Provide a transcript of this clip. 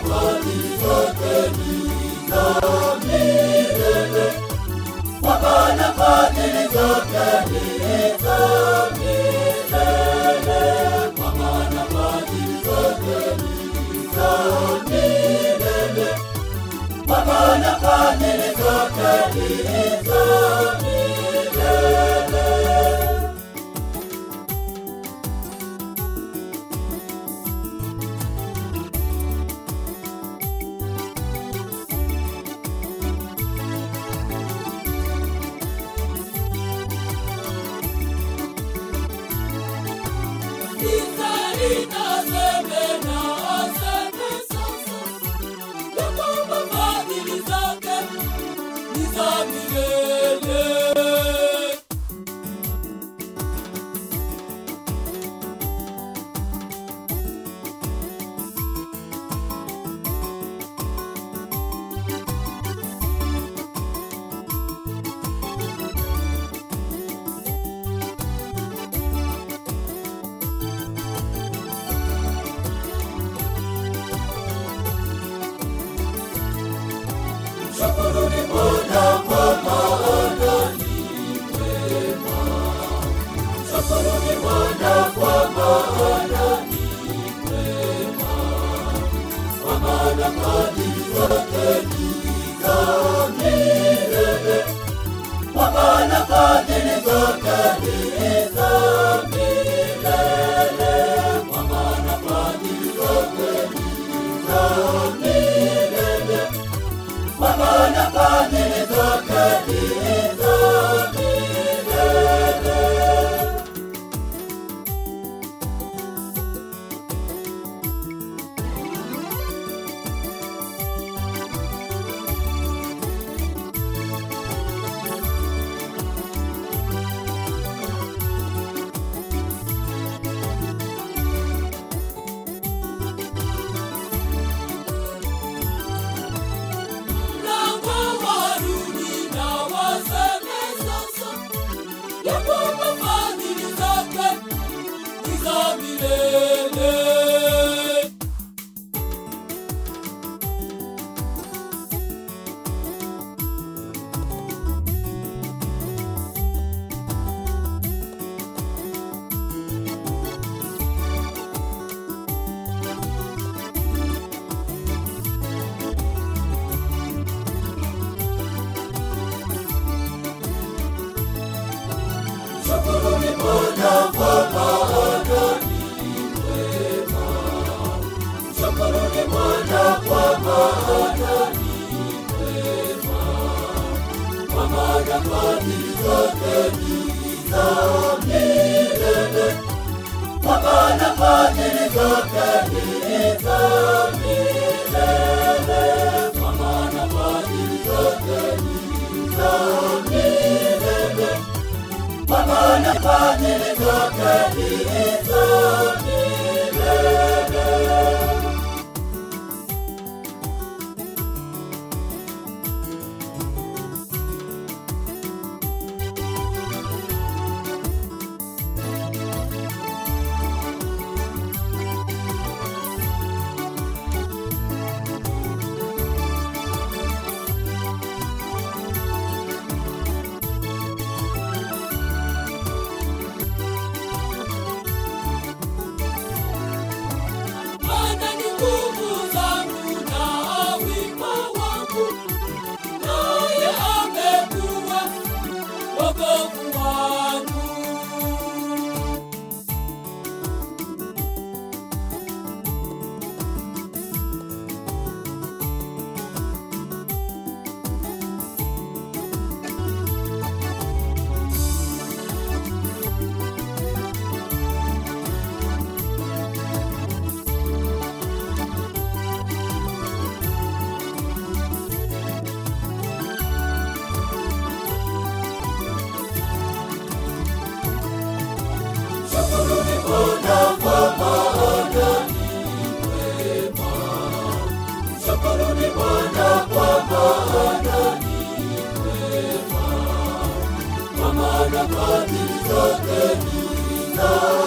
fadhili zake ni za milele. Kwa maana fadhili zake ni za milele. Kwa maana fadhili zake ni za milele. Kwa maana fadhili zake ni za milele. Shukuruni Bwana kwa maana ni mwema. Shukuruni Bwana kwa maana ni mwema. Kwa maana fadhili zake ni za milele. Kwa maana fadhili zake ni za milele. Kwa maana fadhili zake ni za milele. Kwa maana fadhili zake ni za milele. Shukuruni Bwana kwa maana ni mwema. Shukuruni Bwana kwa maana ni mwema. Kwa maana fadhili zake ni za milele. Kwa maana fadhili zake ni za milele. Kwa maana fadhili zake ni za milele. Kwa maana fadhili zake ni za milele. Kwa maana fadhili zake ni za